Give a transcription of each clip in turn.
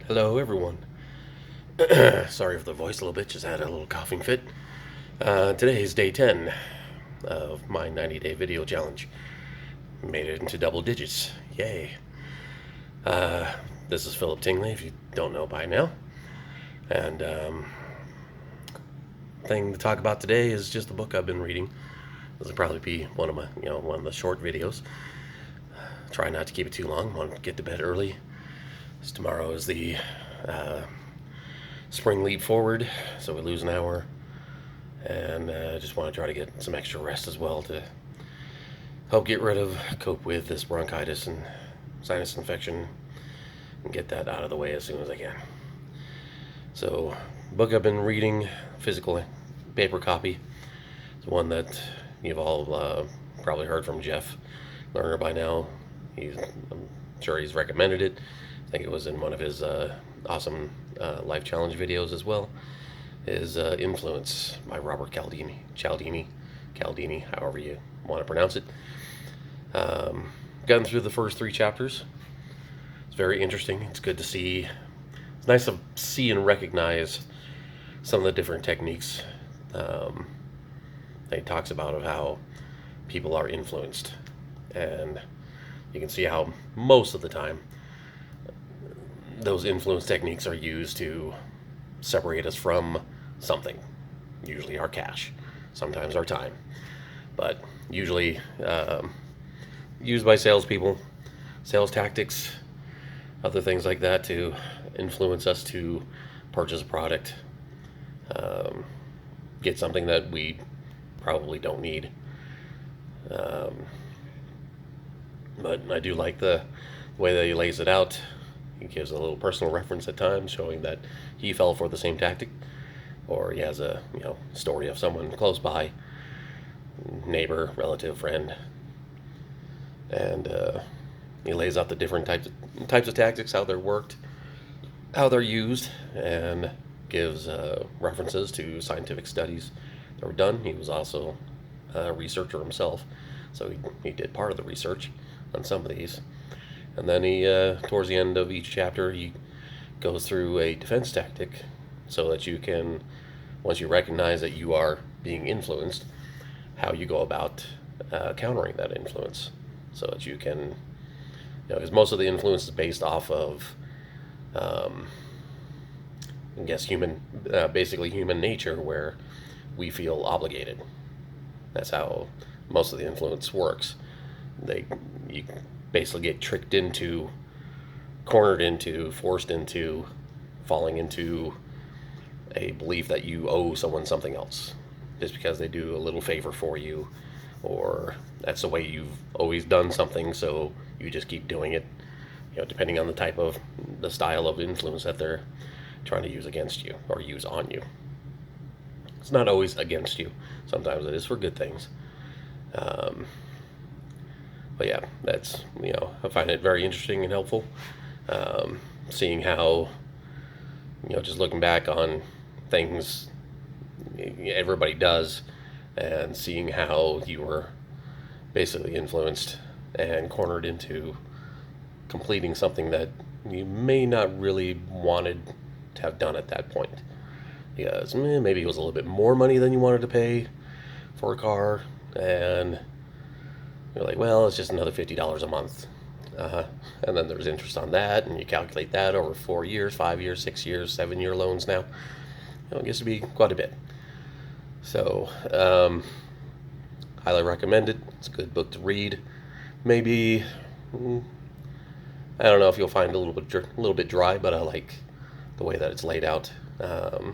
Hello, everyone. Sorry for the voice a little bit, just had a little coughing fit. Today is day 10 of my 90-day video challenge. Made it into double digits. Yay. This is Philip Tingley, if you don't know by now. And thing to talk about today is just the book I've been reading. This will probably be one of the short videos. Try not to keep it too long. Want to get to bed early. Tomorrow is the spring leap forward, so we lose an hour, and just want to try to get some extra rest as well to help cope with this bronchitis and sinus infection and get that out of the way as soon as I can. So, book I've been reading, physical paper copy. It's one that you've all probably heard from Jeff Lerner by now. I'm sure he's recommended it. I think it was in one of his awesome life challenge videos as well. Is Influence by Robert Cialdini, however you want to pronounce it. Gotten through the first 3 chapters. It's very interesting. It's good to see. It's nice to see and recognize some of the different techniques that he talks about of how people are influenced, and you can see how most of the time those influence techniques are used to separate us from something, usually our cash, sometimes our time, but usually used by salespeople, sales tactics, other things like that to influence us to purchase a product, get something that we probably don't need. But I do like the way that he lays it out. He gives a little personal reference at times, showing that he fell for the same tactic, or he has a story of someone close by, neighbor, relative, friend, and he lays out the different types of tactics, how they're worked, how they're used, and gives references to scientific studies that were done. He was also a researcher himself, so he did part of the research on some of these. And then he, towards the end of each chapter, he goes through a defense tactic so that you can, once you recognize that you are being influenced, how you go about countering that influence, so that you can, because most of the influence is based off of, I guess, basically human nature, where we feel obligated. That's how most of the influence works. You basically get tricked into, cornered into, forced into, falling into a belief that you owe someone something else just because they do a little favor for you, or that's the way you've always done something, so you just keep doing it, depending on the style of influence that they're trying to use against you or use on you. It's not always against you. Sometimes it is for good things. But yeah, that's, I find it very interesting and helpful, seeing how, just looking back on things everybody does, and seeing how you were basically influenced and cornered into completing something that you may not really wanted to have done at that point. Because maybe it was a little bit more money than you wanted to pay for a car, and you're like, well, it's just another $50 a month. And then there's interest on that, and you calculate that over 4 years, 5 years, 6 years, 7-year loans now. It gets to be quite a bit. So, highly recommend it. It's a good book to read. Maybe, I don't know if you'll find it a little bit dry, but I like the way that it's laid out. And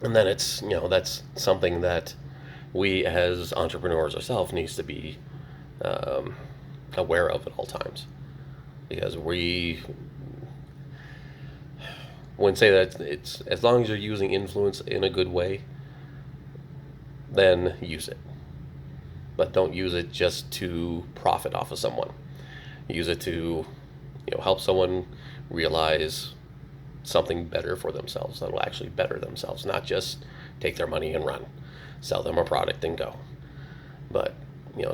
then it's, that's something that we as entrepreneurs ourselves needs to be aware of at all times, because we wouldn't say that it's, as long as you're using influence in a good way, then use it, but don't use it just to profit off of someone. Use it to help someone realize something better for themselves, that will actually better themselves, not just take their money and run, sell them a product and go, but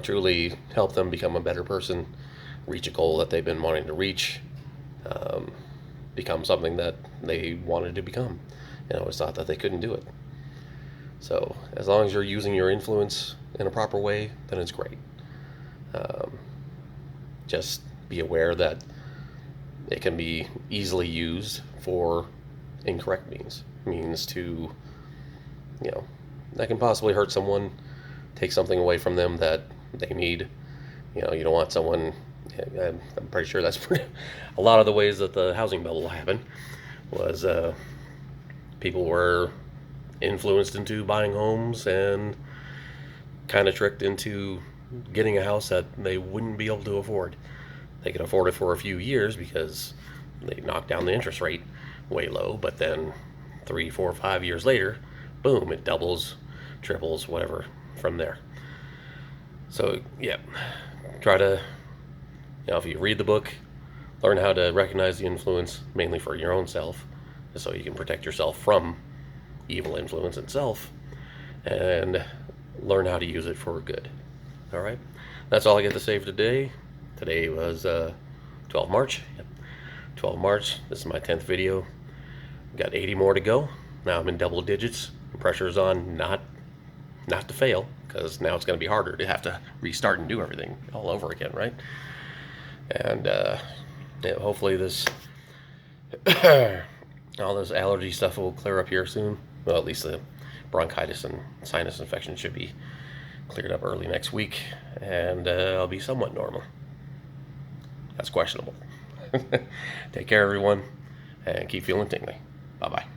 truly help them become a better person, reach a goal that they've been wanting to reach, become something that they wanted to become, and always thought that they couldn't do it. So as long as you're using your influence in a proper way, then it's great. Just be aware that it can be easily used for incorrect means to, that can possibly hurt someone, take something away from them that they need. You don't want someone. I'm pretty sure that's a lot of the ways that the housing bubble happened was people were influenced into buying homes and kind of tricked into getting a house that they wouldn't be able to afford. They could afford it for a few years because they knocked down the interest rate way low, but then 3, 4, 5 years later, boom, it doubles, triples, whatever from there. So yeah, try to, if you read the book, learn how to recognize the influence, mainly for your own self, so you can protect yourself from evil influence itself, and learn how to use it for good. All right, that's all I get to say for today. Today was 12 March. Yep. 12 March. This is my 10th video. Got 80 more to go. Now I'm in double digits. Pressure is on not to fail, because now it's going to be harder to have to restart and do everything all over again, right? And hopefully this all this allergy stuff will clear up here soon. Well, at least the bronchitis and sinus infection should be cleared up early next week, and I'll be somewhat normal. That's questionable. Take care, everyone, and keep feeling tingly. Bye-bye.